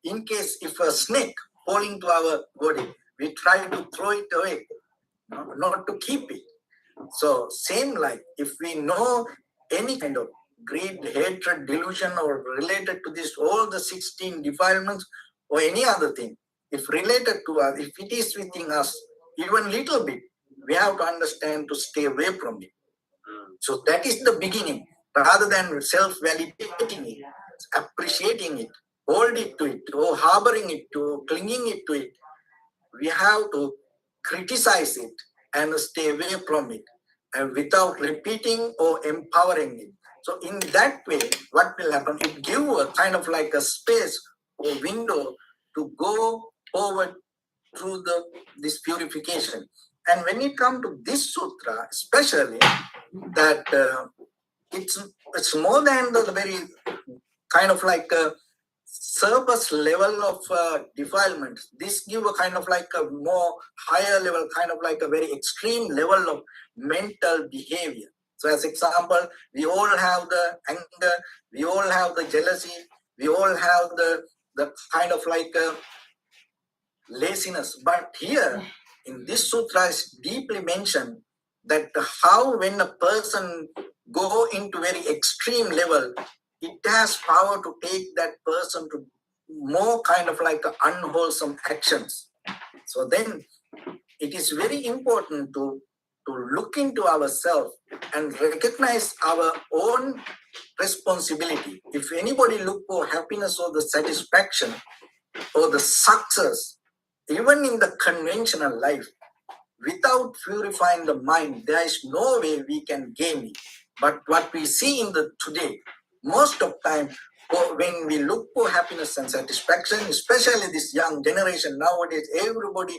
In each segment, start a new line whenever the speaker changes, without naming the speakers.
in case if a snake fall into our body, we try to throw it away, not to keep it. So same like if we know any kind of greed, hatred, delusion or related to this, all the 16 defilements or any other thing, if related to us, if it is within us, even little bit, we have to understand to stay away from it. So that is the beginning, rather than self-validating it, appreciating it, hold it to it, or harboring it, to clinging it to it. We have to criticize it and stay away from it, and without repeating or empowering it. So in that way, what will happen? It gives a kind of like a space or window to go forward through this purification. And when it comes to this sutra, especially that it's more than the very kind of like a surface level of defilement. This give a kind of like a more higher level, kind of like a very extreme level of mental behavior. So as example, we all have the anger, we all have the jealousy, we all have the kind of like laziness. But here in this sutra is deeply mentioned that how when a person go into very extreme level, it has power to take that person to more kind of like unwholesome actions. So then it is very important to look into ourselves and recognize our own responsibility. If anybody look for happiness or the satisfaction or the success, even in the conventional life, without purifying the mind, there is no way we can gain it. But what we see in the today, most of time, when we look for happiness and satisfaction, especially this young generation nowadays, everybody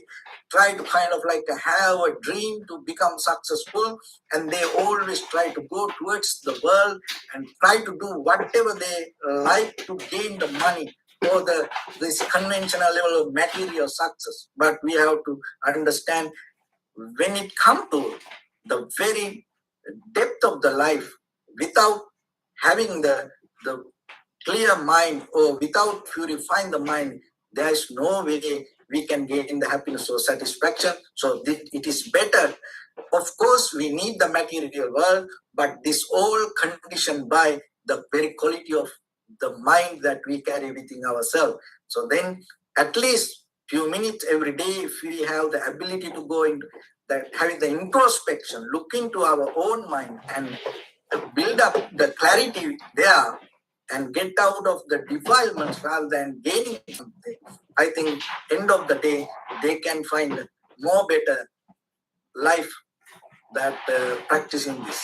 try to kind of like have a dream to become successful, and they always try to go towards the world and try to do whatever they like to gain the money or this conventional level of material success. But we have to understand, when it comes to the very depth of the life, without having the clear mind or without purifying the mind, there is no way we can gain the happiness or satisfaction. So it is better. Of course, we need the material world, but this all conditioned by the very quality of the mind that we carry within ourselves. So then at least few minutes every day, if we have the ability to go into that, having the introspection, look into our own mind and build up the clarity there and get out of the defilements rather than gaining something, I think end of the day, they can find more better life that practicing this.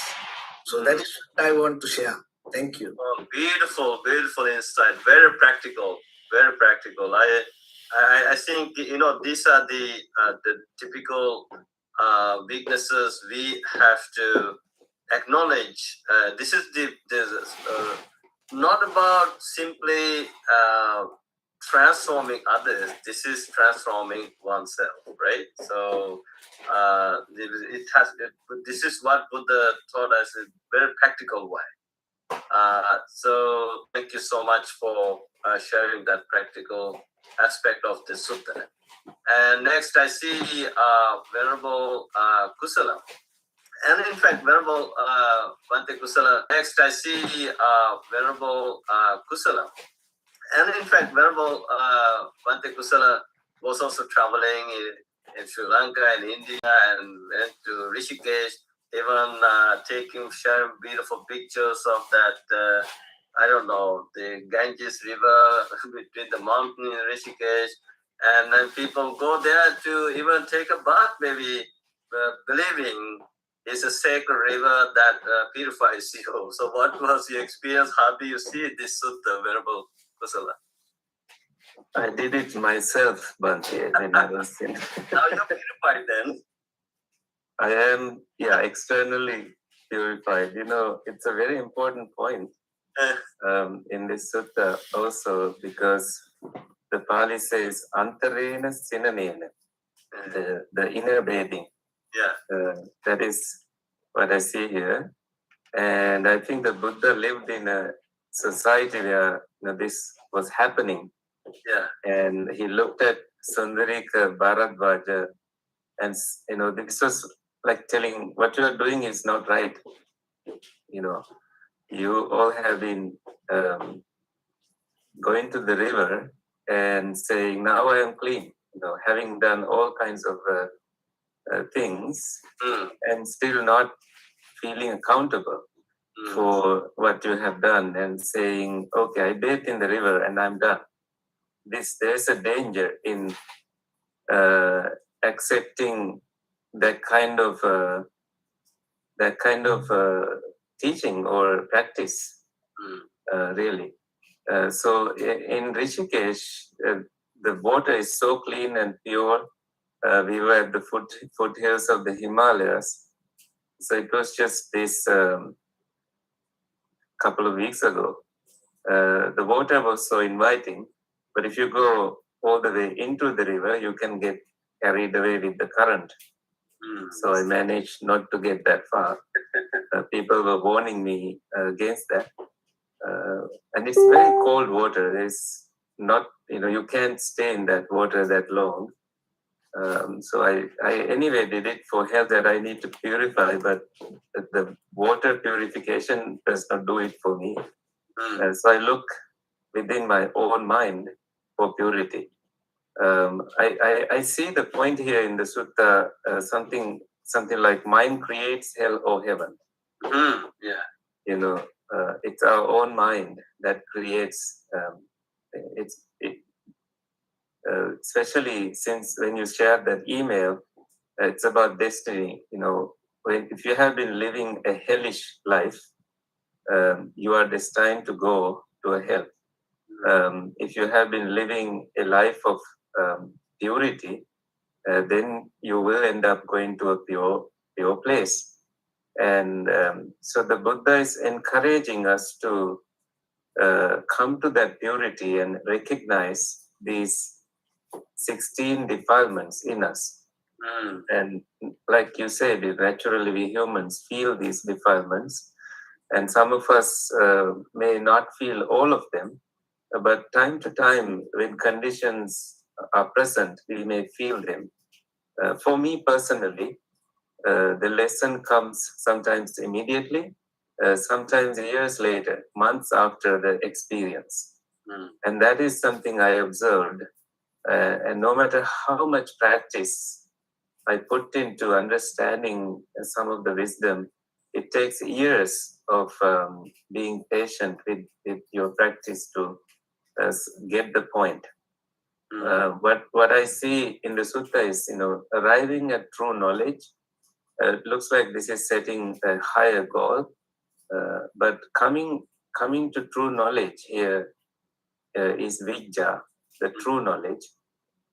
So that is what I want to share. Thank you.
Oh, beautiful, beautiful insight. Very practical, very practical. I think, you know, these are the typical weaknesses we have to acknowledge. This is not about simply transforming others. This is transforming oneself, right? So this is what Buddha taught us in a very practical way. So thank you so much for sharing that practical aspect of the sutta. And next I see Venerable Kusala. And in fact, Venerable Bhante Kusala. Next I see Venerable Kusala. And in fact, Venerable Bhante Kusala was also traveling in Sri Lanka and India and went to Rishikesh, even sharing beautiful pictures of that, I don't know, the Ganges River between the mountain in Rishikesh. And then people go there to even take a bath, maybe believing it's a sacred river that purifies you. So what was your experience? How do you see this sutta, Venerable Kusala?
I did it myself, Bhante, when I was in.
Now you're purified then.
I am, externally purified. You know, it's a very important point in this sutta also, because the Pali says, antarena sinanena, the inner bathing.
Yeah.
That is what I see here. And I think the Buddha lived in a society where this was happening.
Yeah.
And he looked at Sundarika Bharadwaja, and this was like telling, what you are doing is not right. You all have been going to the river and saying, now I am clean, having done all kinds of things, and still not feeling accountable for what you have done, and saying, okay, I bathed in the river and I'm done. There's a danger in accepting that kind of teaching or practice, really. So in Rishikesh, the water is so clean and pure. We were at the foothills of the Himalayas. So it was just this couple of weeks ago. The water was so inviting, but if you go all the way into the river, you can get carried away with the current. So I managed not to get that far. People were warning me against that. And it's very cold water. There's not, you can't stay in that water that long. So I anyway did it for health, that I need to purify, but the water purification does not do it for me. So I look within my own mind for purity. I see the point here in the sutta, something like mind creates hell or heaven.
Yeah.
It's our own mind that creates. Especially since when you share that email, it's about destiny. If you have been living a hellish life, you are destined to go to a hell. If you have been living a life of purity, then you will end up going to a pure place. And so the Buddha is encouraging us to come to that purity and recognize these 16 defilements in us. And like you said, naturally we humans feel these defilements, and some of us may not feel all of them, but time to time, when conditions are present, we may feel them. For me personally, the lesson comes sometimes immediately, sometimes years later, months after the experience. And that is something I observed. And no matter how much practice I put into understanding some of the wisdom, it takes years of being patient with your practice to get the point. What I see in the sutta is, arriving at true knowledge. It looks like this is setting a higher goal, but coming to true knowledge here is vijja, the true knowledge,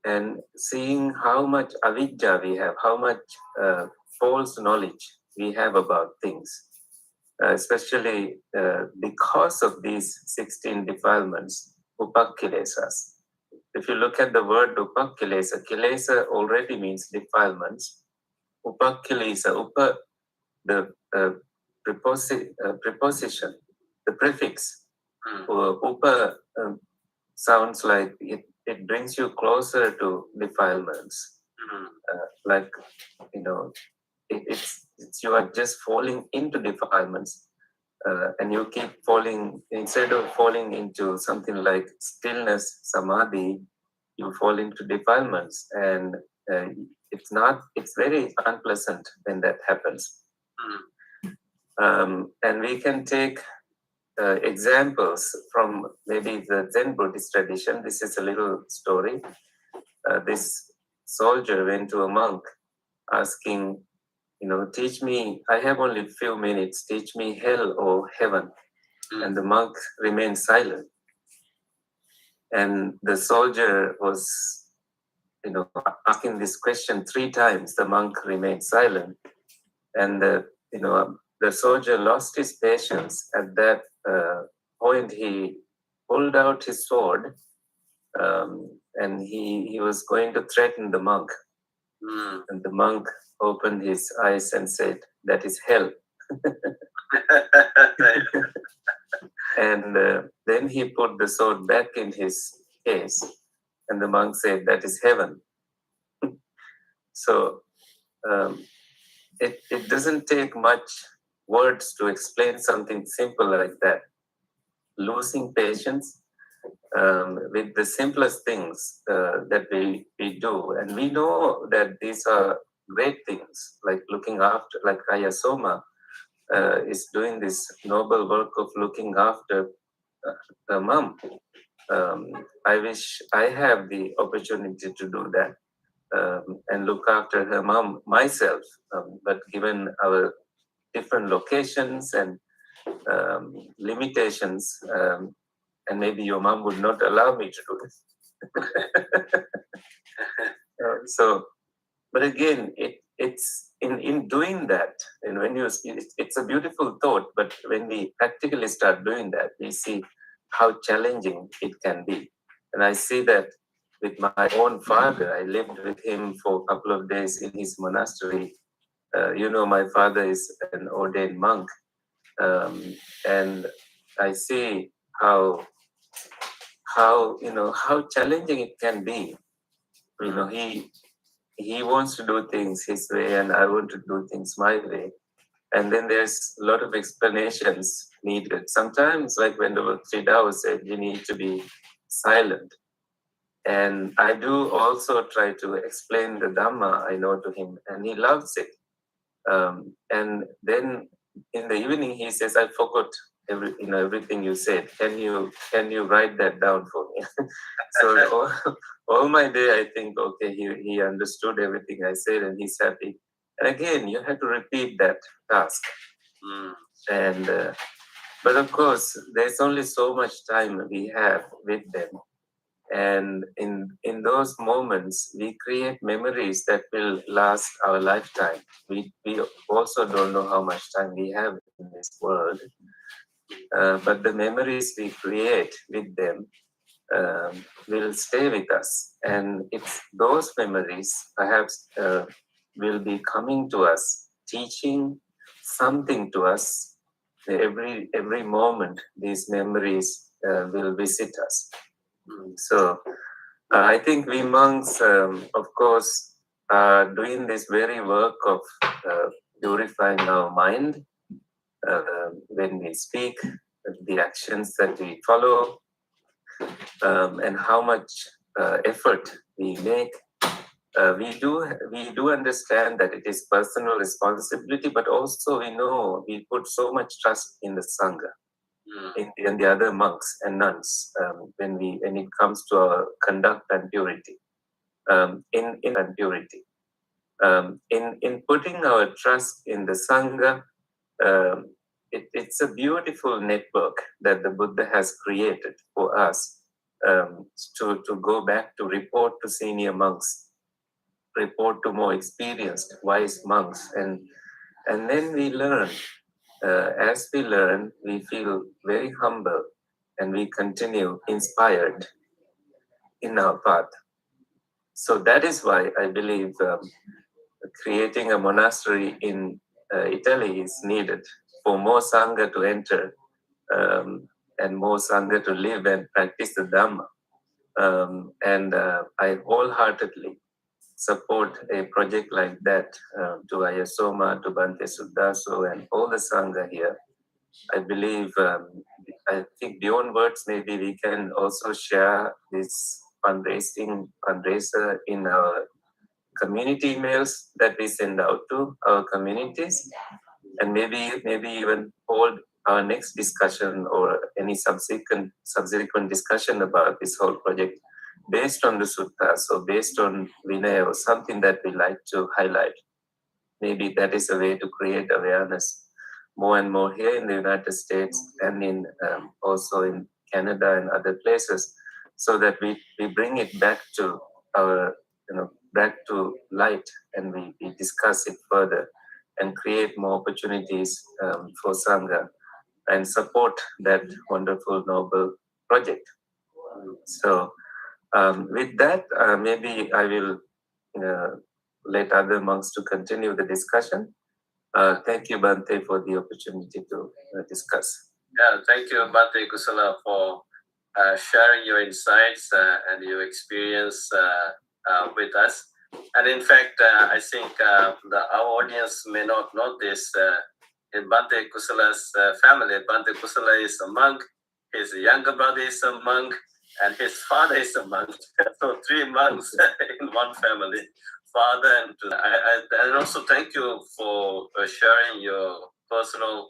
and seeing how much avidya we have, how much false knowledge we have about things, especially because of these 16 defilements, upakilesas. If you look at the word upakilesa, kilesa already means defilements. Upakilesa, the preposition, the prefix, upa sounds like it brings you closer to defilements. Like, it's you are just falling into defilements, and you keep falling, instead of falling into something like stillness, samadhi, you fall into defilements, and it's very unpleasant when that happens. And we can take examples from maybe the Zen Buddhist tradition. This is a little story. This soldier went to a monk asking, teach me, I have only a few minutes, teach me hell or heaven. And the monk remained silent. And the soldier was, asking this question 3 times. The monk remained silent. And, the soldier lost his patience. At that point, he pulled out his sword, and he was going to threaten the monk. And the monk opened his eyes and said, that is hell. And then he put the sword back in his case. And the monk said, that is heaven. So it doesn't take much words to explain something simple like that. Losing patience with the simplest things that we do. And we know that these are great things, like looking after, like Ayasoma is doing this noble work of looking after her mom. I wish I have the opportunity to do that and look after her mom myself. But given our different locations and limitations, and maybe your mom would not allow me to do this. But again, it's in doing that, and when it's a beautiful thought, but when we practically start doing that, we see how challenging it can be. And I see that with my own father. I lived with him for a couple of days in his monastery. My father is an ordained monk, and I see how challenging it can be. He wants to do things his way, and I want to do things my way. And then there's a lot of explanations needed. Sometimes, like when the Tridao said, you need to be silent. And I do also try to explain the Dhamma I know to him, and he loves it. And then in the evening, he says, I forgot everything you said. Can you write that down for me? So all my day, I think, okay, he understood everything I said, and he's happy. And again, you have to repeat that task. And but of course, there's only so much time we have with them. And in those moments, we create memories that will last our lifetime. We also don't know how much time we have in this world, but the memories we create with them will stay with us. And it's those memories perhaps will be coming to us, teaching something to us. Every moment, these memories will visit us. So I think we monks, of course, are doing this very work of purifying our mind when we speak, the actions that we follow, and how much effort we make. We do understand that it is personal responsibility, but also we know we put so much trust in the Sangha. In the other monks and nuns when it comes to our conduct and purity, in putting our trust in the Sangha, it's a beautiful network that the Buddha has created for us to go back to report to senior monks, report to more experienced, wise monks, and then we learn. As we learn, we feel very humble and we continue inspired in our path. So that is why I believe creating a monastery in Italy is needed for more Sangha to enter and more Sangha to live and practice the Dhamma. And I wholeheartedly support a project like that to Ayasoma, to Bhante Sudaso, and all the Sangha here. I believe, I think beyond words, maybe we can also share this fundraiser in our community emails that we send out to our communities, and maybe even hold our next discussion or any subsequent discussion about this whole project based on the sutta, so based on Vinaya or something that we like to highlight. Maybe that is a way to create awareness more and more here in the United States and in also in Canada and other places, so that we bring it back to our, back to light, and we discuss it further and create more opportunities for Sangha and support that wonderful, noble project. So with that, maybe I will let other monks to continue the discussion. Thank you, Bhante, for the opportunity to discuss.
Yeah, thank you, Bhante Kusala, for sharing your insights and your experience with us. And in fact, I think our audience may not know this. In Bhante Kusala's family, Bhante Kusala is a monk, his younger brother is a monk, and his father is a monk. So 3 monks in one family. Father and also thank you for sharing your personal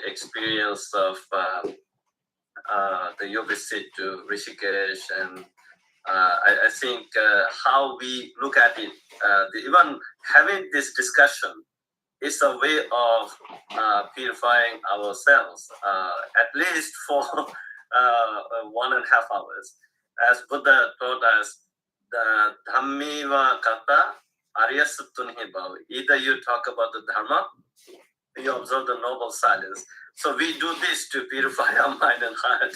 experience of your visit to Rishikesh, and I think how we look at it, even having this discussion is a way of purifying ourselves, at least for 1.5 hours. As Buddha taught us, the Dhammiva Kata Aryasuttunhi Bhav. Either you talk about the Dharma, you observe the noble silence. So we do this to purify our mind and heart.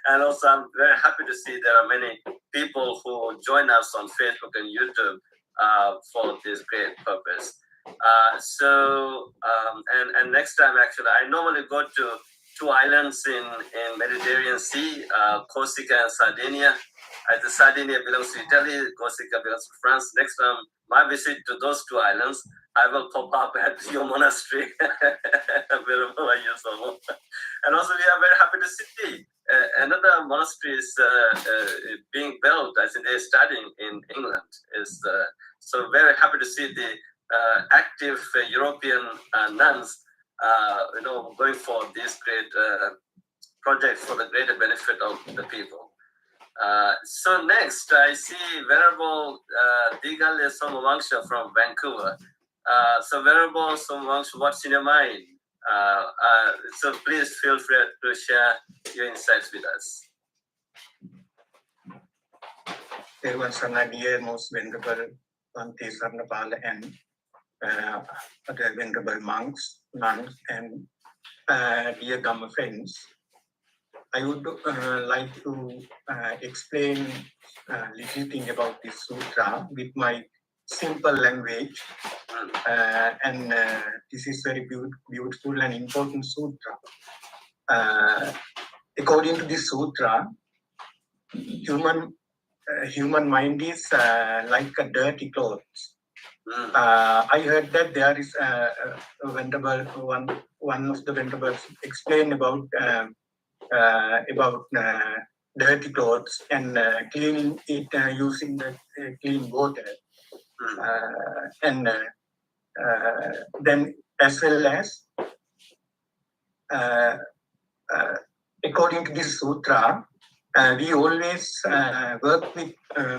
And also I'm very happy to see there are many people who join us on Facebook and YouTube for this great purpose. And next time, actually, I normally go to 2 islands in Mediterranean Sea, Corsica and Sardinia. As Sardinia belongs to Italy, Corsica belongs to France. Next time, my visit to those 2 islands, I will pop up at your monastery, wherever I use the. And also, we are very happy to see another monastery is being built. I think they're studying in England. So very happy to see the active European nuns, going for this great project for the greater benefit of the people. So next, I see Venerable Digale Somavangsha from Vancouver. So Venerable Somavangsha, what's in your mind? So please feel free to share your insights with us.
There was an idea, most venerable Bhante Sarnapala and other venerable monks, nuns, and dear Dhamma friends. I would like to explain a little thing about this sutra with my simple language. And this is very beautiful and important sutra. According to this sutra, human mind is like a dirty clothes. I heard that there is a venerable one of the venerables explained about dirty clothes and cleaning it using the clean water, and then as well as according to this sutra, we always work with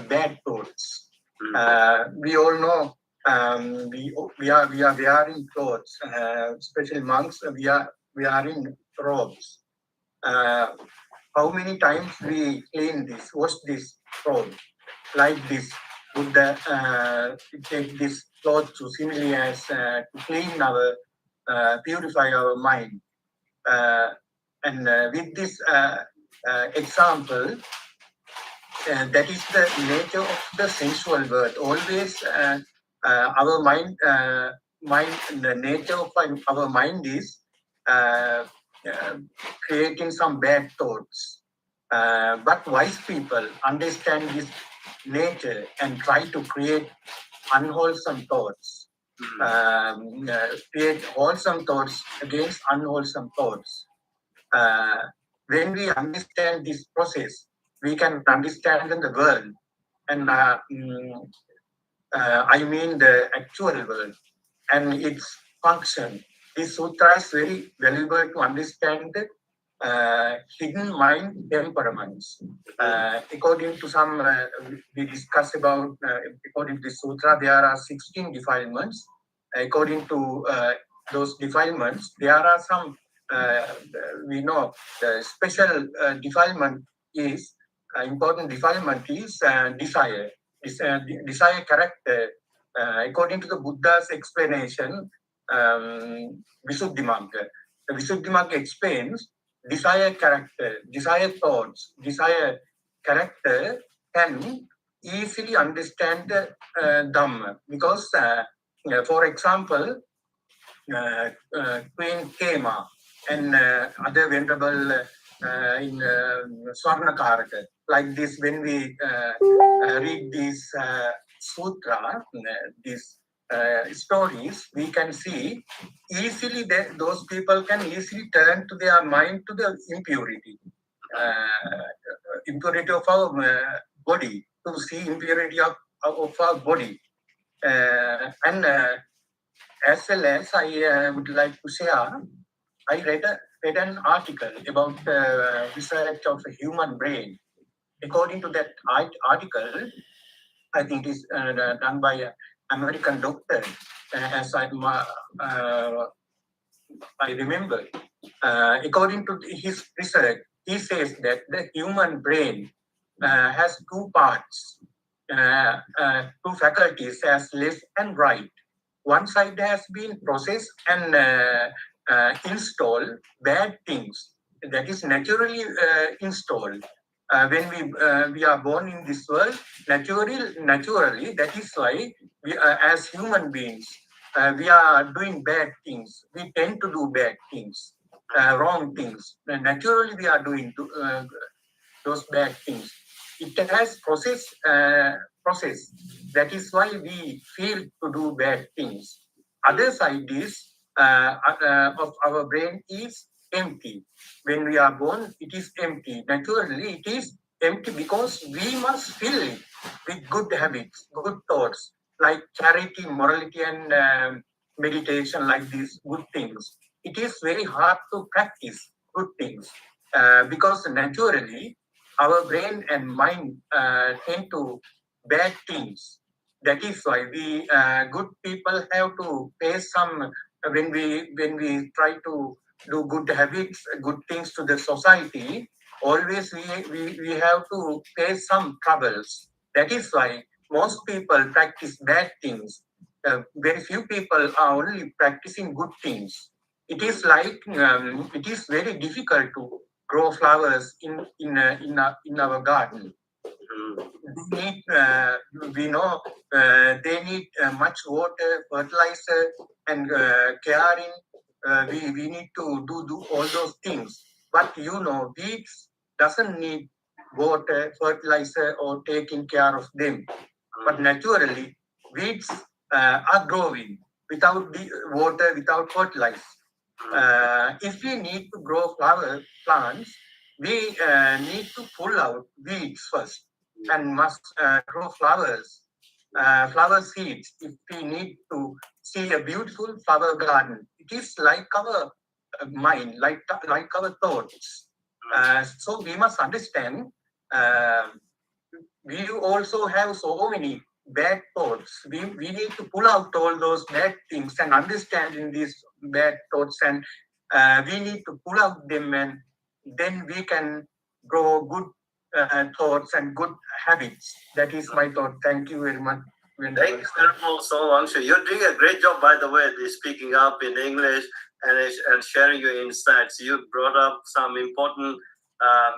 bad thoughts. We all know we are wearing clothes, especially monks. We are wearing robes. How many times we clean this, wash this robe like this? Buddha take this cloth to similarly as to clean our, purify our mind. And with this example, that is the nature of the sensual world. Always our mind, the nature of our mind is creating some bad thoughts. But wise people understand this nature and try to create unwholesome thoughts. Create wholesome thoughts against unwholesome thoughts. When we understand this process, we can understand the world, and I mean the actual world and its function. This sutra is very valuable to understand the hidden mind temperaments. According to some, we discuss about, according to the sutra, there are 16 defilements. According to those defilements, there are some, we know the special defilement is, important defilement is desire. Desire character, according to the Buddha's explanation, Visuddhimagga. The Visuddhimagga explains desire character, desire thoughts, desire character can easily understand the Dhamma. Because, for example, Queen Kema and other venerable in Swarnakaraka. Like this, when we read this sutra, these stories, we can see easily that those people can easily turn to their mind to the impurity, impurity of our body, to see impurity of our body. And as well as I would like to share, I read an article about research of the human brain. According to that article, I think it is done by an American doctor, as I remember. According to his research, he says that the human brain has two parts, two faculties as left and right. One side has been processed and install bad things that is naturally installed. When we are born in this world, naturally, that is why we, as human beings, we are doing bad things. We tend to do bad things, wrong things. Naturally, we are doing those bad things. It has process. That is why we feel to do bad things. Other side is of our brain is empty. When we are born, it is empty. Naturally, it is empty because we must fill it with good habits, good thoughts, like charity, morality, and meditation, like these good things. It is very hard to practice good things because naturally our brain and mind tend to bad things. That is why we good people have to face some when we try to do good habits, good things to the society. Always we have to face some troubles. That is why most people practice bad things. Very few people are only practicing good things. It is like it is very difficult to grow flowers in our garden. They need, we know they need much water, fertilizer, and caring. We need to do all those things. But you know, weeds doesn't need water, fertilizer, or taking care of them. But naturally, weeds are growing without the water, without fertilizer. If we need to grow flower plants, we need to pull out weeds first and must grow flowers, flower seeds. If we need to see a beautiful flower garden, it is like our mind, like our thoughts. So we must understand. We also have so many bad thoughts. We need to pull out all those bad things and understand in these bad thoughts, and we need to pull out them, and then we can grow good thoughts and good habits. That is my thought. Thank you very much.
Thank you, Venerable Sowangsha. You're doing a great job, by the way, speaking up in English and sharing your insights. You brought up some important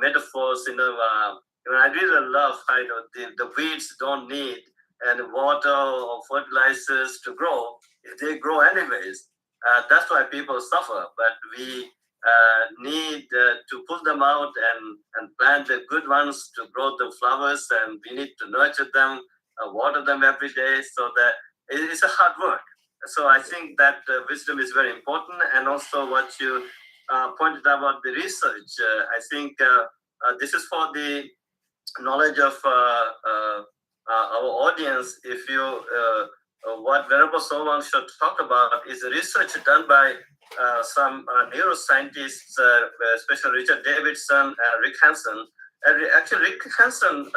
metaphors. I really love how the weeds don't need and water or fertilizers to grow if they grow anyways. That's why people suffer. But we need to pull them out and plant the good ones to grow the flowers, and we need to nurture them, water them every day, so that it's a hard work. So I think that wisdom is very important, and also what you pointed out about the research. I think this is for the knowledge of our audience. If you what Venerable Solon should talk about is research done by some neuroscientists, especially Richard Davidson and Rick Hanson. Actually, Rick Hanson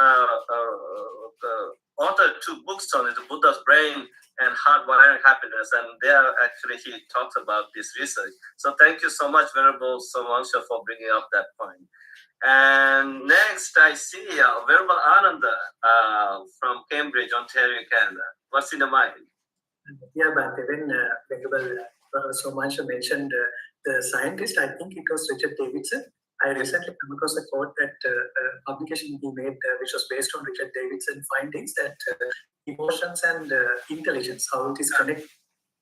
authored 2 books on it, The Buddha's Brain and Hardwiring Happiness, and there actually he talks about this research. So thank you so much, Venerable Somangsha, for bringing up that point. And next I see Venerable Ananda from Cambridge, Ontario, Canada. What's in the mind?
Yeah, but when Venerable Somangsha mentioned the scientist, I think it was Richard Davidson. I recently came across a quote that publication he made, which was based on Richard Davidson findings that emotions and intelligence, how it is connected.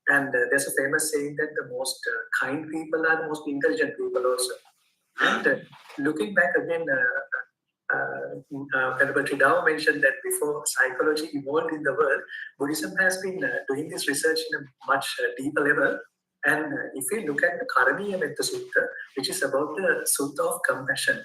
And there's a famous saying that the most kind people are the most intelligent people also. And looking back again, Venerable Tridao mentioned that before psychology evolved in the world, Buddhism has been doing this research in a much deeper level. And if we look at the Karaniya Metta Sutta, which is about the Sutta of compassion,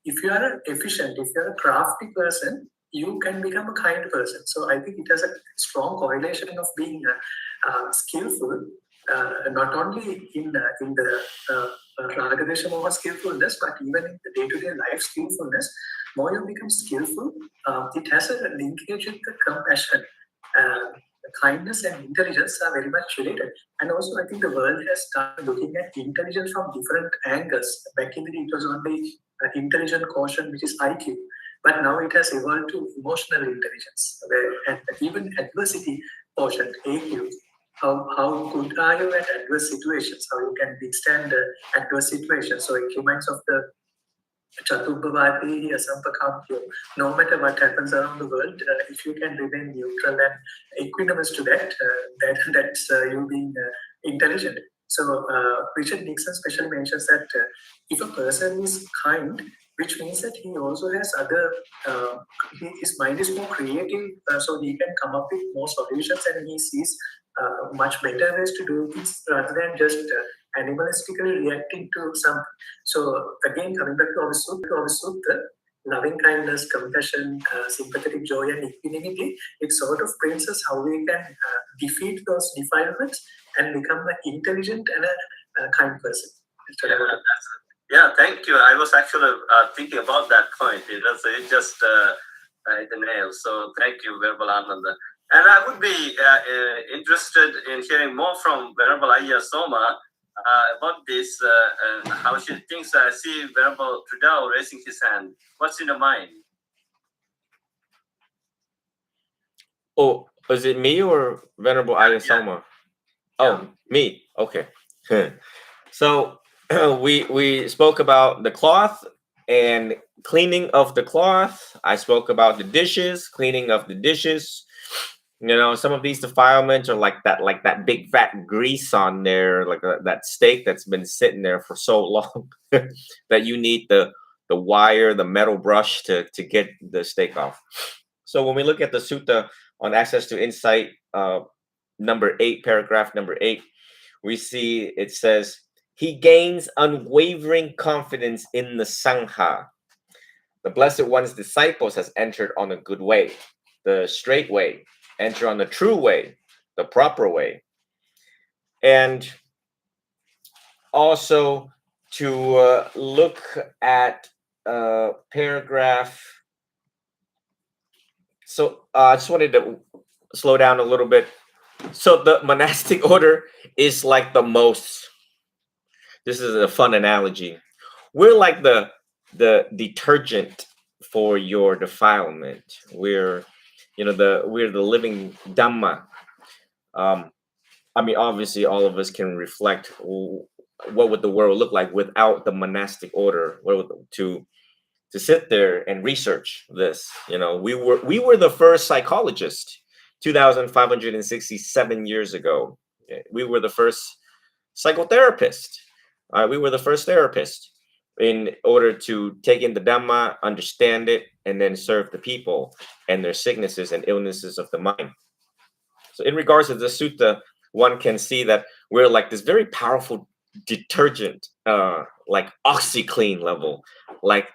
if you are efficient, if you are a crafty person, you can become a kind person. So I think it has a strong correlation of being skillful, not only in the Ragadesha Moha skillfulness, but even in the day-to-day life skillfulness. More you become skillful, it has a linkage with the compassion. Kindness and intelligence are very much related. And also, I think the world has started looking at intelligence from different angles. Back in the day, it was only intelligent quotient, which is IQ. But now it has evolved to emotional intelligence, and even adversity quotient, AQ. How good are you at adverse situations? How you can withstand adverse situations? So it reminds of the Chatubhavati Asampakambhyo. No matter what happens around the world, if you can remain neutral and equanimous to that, that's you being intelligent. So Richard Nixon specially mentions that if a person is kind, which means that he also has other, his mind is more creative, so he can come up with more solutions, and he sees much better ways to do things rather than just animalistically reacting to something. So again, coming back to our sutta, loving kindness, compassion, sympathetic joy, and equanimity, it sort of brings us how we can defeat those defilements and become an intelligent and a kind person.
Yeah, thank you. I was actually thinking about that point. It just hit the nail. So thank you, Venerable Ananda. And I would be interested in hearing more from Venerable Ayya Soma about this, and how she thinks. I see Venerable Tridao raising his hand. What's in your mind?
Oh, is it me or Venerable Ayya Soma? Oh,
Yeah.
me. Okay. So we spoke about the cloth and cleaning of the cloth. I spoke about the dishes, cleaning of the dishes. You know, some of these defilements are like that big fat grease on there, like that steak that's been sitting there for so long that you need the wire, the metal brush to get the steak off. So when we look at the sutta on access to insight, number 8, paragraph number 8, we see it says, he gains unwavering confidence in the Sangha. The Blessed One's disciples has entered on a good way, the straight way, enter on the true way, the proper way. And also to look at paragraph. So I just wanted to slow down a little bit. So the monastic order is like the most, this is a fun analogy. We're like the detergent for your defilement. We're, you know, we're the living Dhamma. I mean, obviously, all of us can reflect what would the world look like without the monastic order. To sit there and research this. You know, we were the first psychologist 2,567 years ago. We were the first psychotherapist. We were the first therapist in order to take in the Dhamma, understand it, and then serve the people and their sicknesses and illnesses of the mind. So in regards to the sutta, one can see that we're like this very powerful detergent, like OxyClean level, like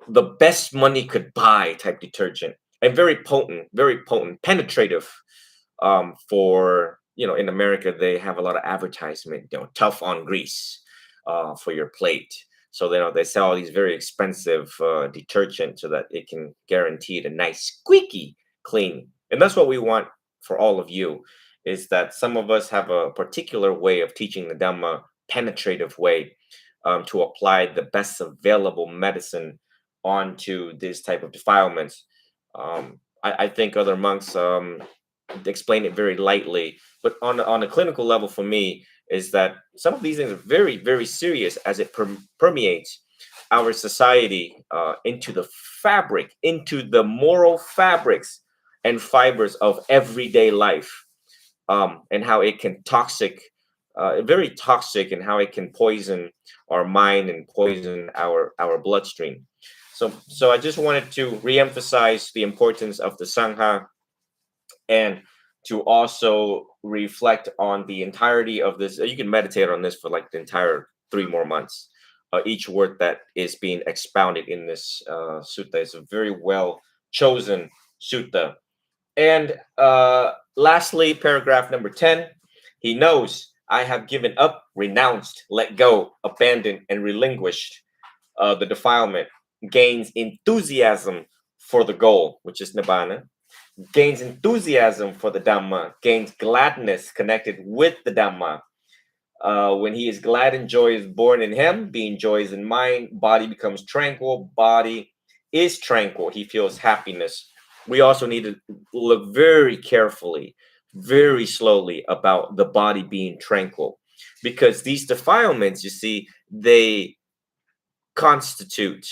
the best money could buy type detergent, and very potent, penetrative. For, you know, in America, they have a lot of advertisement, you know, tough on grease for your plate. So they sell all these very expensive detergent so that it can guarantee a nice squeaky clean. And that's what we want for all of you, is that some of us have a particular way of teaching the Dhamma, penetrative way, to apply the best available medicine onto this type of defilements. I think other monks explain it very lightly, but on a clinical level, for me, is that some of these things are very, very serious as it permeates our society into the fabric, into the moral fabrics and fibers of everyday life, and how it can toxic very toxic, and how it can poison our mind and poison our bloodstream. So I just wanted to reemphasize the importance of the Sangha, and to also reflect on the entirety of this. You can meditate on this for like the entire 3 more months. Each word that is being expounded in this sutta is a very well chosen sutta. And lastly, paragraph number 10, he knows I have given up, renounced, let go, abandoned, and relinquished the defilement, gains enthusiasm for the goal, which is nibbana, gains enthusiasm for the Dhamma, gains gladness connected with the Dhamma. When he is glad and joy is born in him, being joy is in mind, body becomes tranquil, body is tranquil, he feels happiness. We also need to look very carefully, very slowly about the body being tranquil, because these defilements, you see, they constitute,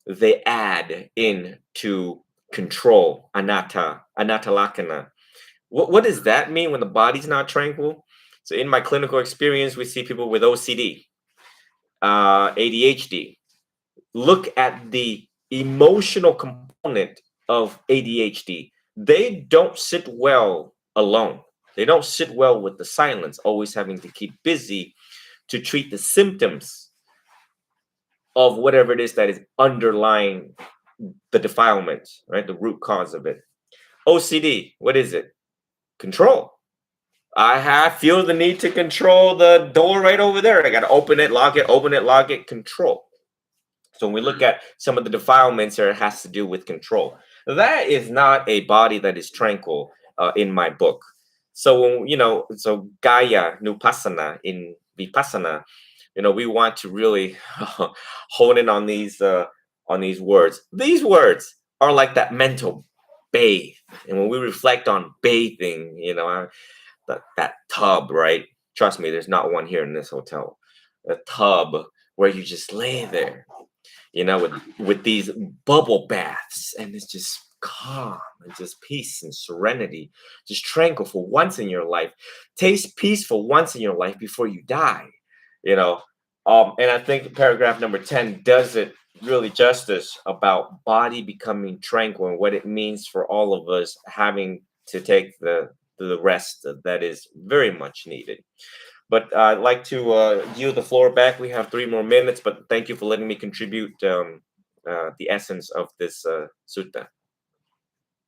they add in to control, anatta lakkhana. What does that mean when the body's not tranquil? So in my clinical experience, we see people with OCD, ADHD. Look at the emotional component of ADHD. They don't sit well alone. They don't sit well with the silence, always having to keep busy to treat the symptoms of whatever it is that is underlying the defilement, right? The root cause of it. OCD, what is it? Control. Feel the need to control the door right over there. I got to open it, lock it, control. So when we look at some of the defilements there, it has to do with control. That is not a body that is tranquil in my book. So, so Gaya, Nupassana in Vipassana, we want to really hone in on these words. These words are like that mental bathe. And when we reflect on bathing, that tub, right? Trust me, there's not one here in this hotel. A tub where you just lay there, with these bubble baths, and it's just calm and just peace and serenity, just tranquil for once in your life. Taste peace for once in your life before you die, and I think paragraph number 10 does it really justice about body becoming tranquil and what it means for all of us having to take the rest that is very much needed. But I'd like to yield the floor back. We have 3 more minutes, but thank you for letting me contribute the essence of this sutta.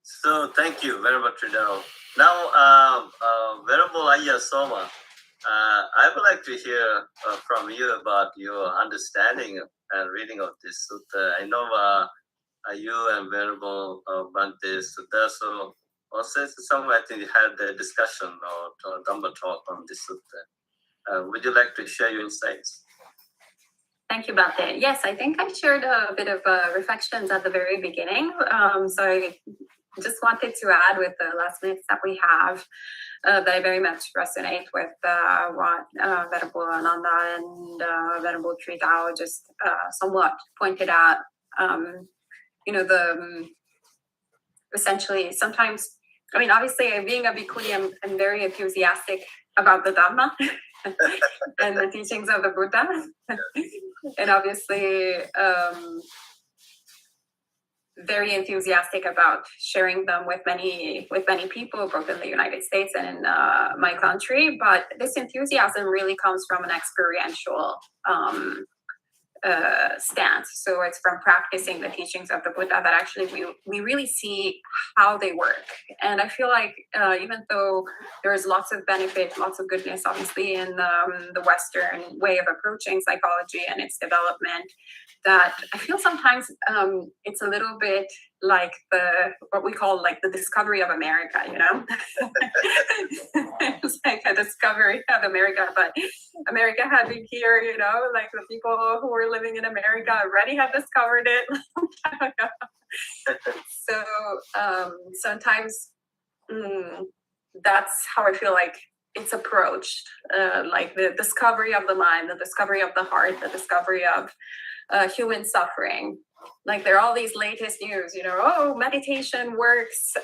So thank you very much, Ridao. Now, Venerable Ayya Soma, I would like to hear from you about your understanding and reading of this sutta. I know you and Venerable Bhante Sudaso also somewhere I think you had a discussion or Dhamma talk on this sutta. Would you like to share your insights?
Thank you, Bhante. Yes, I think I shared a bit of reflections at the very beginning. So I just wanted to add with the last minutes that we have that I very much resonate with what Venerable Ananda and Venerable Tridao just somewhat pointed out. Essentially sometimes, obviously being a bhikkhuni, I'm very enthusiastic about the Dhamma and the teachings of the Buddha. And obviously very enthusiastic about sharing them with many people, both in the United States and in my country. But this enthusiasm really comes from an experiential stance. So it's from practicing the teachings of the Buddha that actually we really see how they work. And I feel like even though there is lots of benefit, lots of goodness, obviously, in the Western way of approaching psychology and it's development, that I feel sometimes it's a little bit like what we call like the discovery of America, It's like a discovery of America, but America had been here, like the people who were living in America already have discovered it a long time ago. So sometimes that's how I feel like it's approached, like the discovery of the mind, the discovery of the heart, the discovery of human suffering. Like there are all these latest news, meditation works,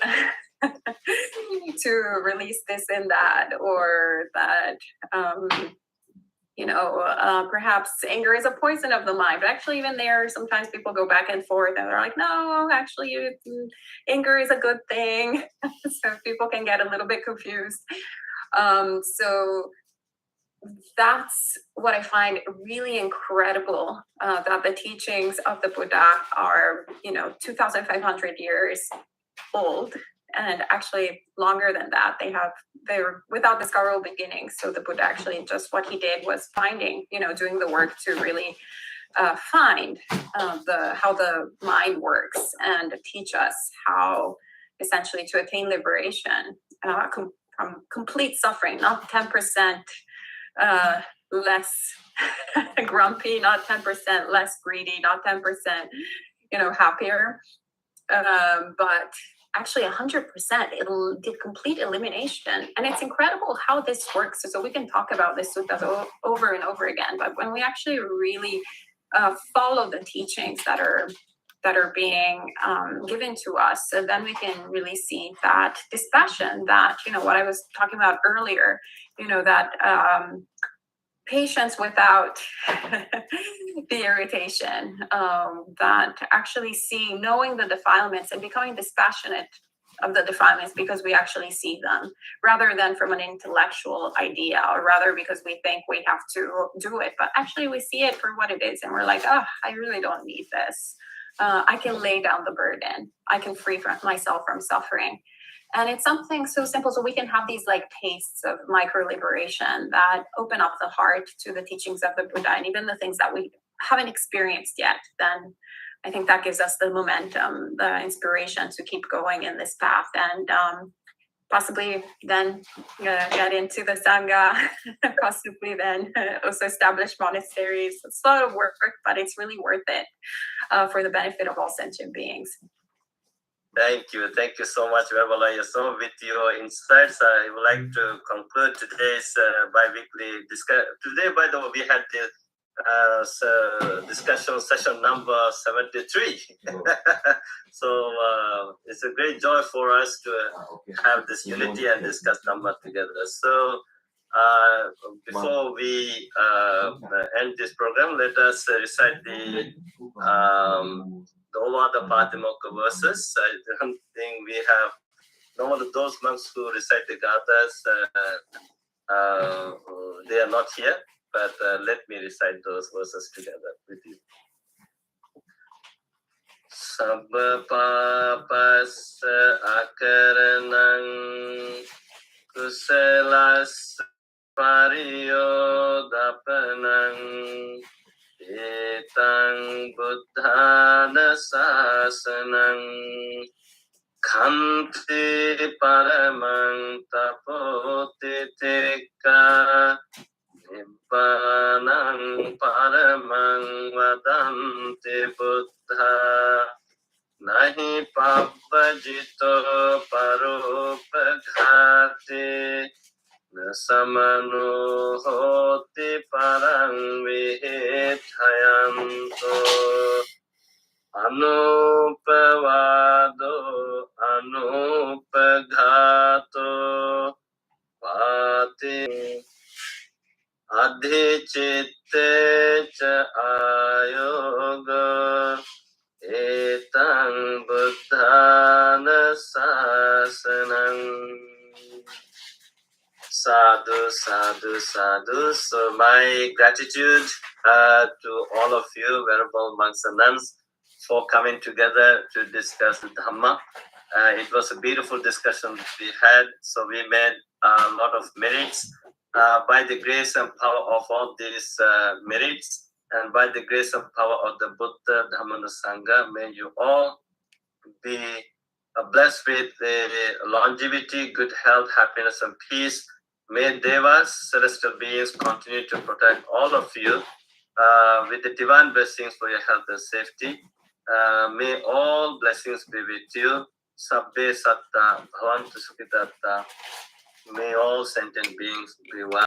to release this and that, or that perhaps anger is a poison of the mind. But actually, even there, sometimes people go back and forth and they're like, no, actually, anger is a good thing. So people can get a little bit confused. So that's what I find really incredible, that the teachings of the Buddha are, 2,500 years old, and actually longer than that. They're without discoverable beginnings. So the Buddha actually, just what he did was finding, doing the work to really find how the mind works, and teach us how essentially to attain liberation from complete suffering, not 10% less grumpy, not 10% less greedy, not 10% happier, but actually 100%. It'll give complete elimination. And it's incredible how this works. So we can talk about this sutta over and over again, but when we actually really follow the teachings that are being given to us, and then we can really see that dispassion, that what I was talking about earlier, that patience without the irritation, that actually knowing the defilements and becoming dispassionate of the defilements because we actually see them, rather than from an intellectual idea, or rather because we think we have to do it, but actually we see it for what it is, and we're like, oh, I really don't need this. I can lay down the burden. I can free myself from suffering. And it's something so simple. So we can have these like tastes of micro liberation that open up the heart to the teachings of the Buddha, and even the things that we haven't experienced yet. Then I think that gives us the momentum, the inspiration to keep going in this path, and possibly then get into the Sangha, possibly then also establish monasteries. It's a lot of work, but it's really worth it for the benefit of all sentient beings.
Thank you so much, Venerable. So with your insights, I would like to conclude today's bi-weekly discussion. Today, by the way, we had the discussion session number 73. So it's a great joy for us to have this unity and discuss Dhamma together. So before we end this program, let us recite the all other Patimokkha verses. I don't think we have no one of those monks who recite the Gathas. They are not here, but let me recite those verses together with you. Sabba papas akaranang kusalas pariyodapanang etang buddhana sasanang kanti paramang tapotitika nibbanang paramang vadanti buddha nahi pabbajito paropaghati nasamano hoti parang vihithayanto anupavado anupaghato pati adhichitte cha ayoga etang buddhana sasanang. Sadhu, sadhu, sadhu. So my gratitude to all of you, venerable monks and nuns, for coming together to discuss the Dhamma. It was a beautiful discussion we had. So we made a lot of merits. By the grace and power of all these merits, and by the grace and power of the Buddha, Dhamma, and Sangha, may you all be blessed with longevity, good health, happiness, and peace. May Devas, celestial beings, continue to protect all of you with the divine blessings for your health and safety. May all blessings be with you. Sabbe satta bhavantu sukhitatta. May all sentient beings be well.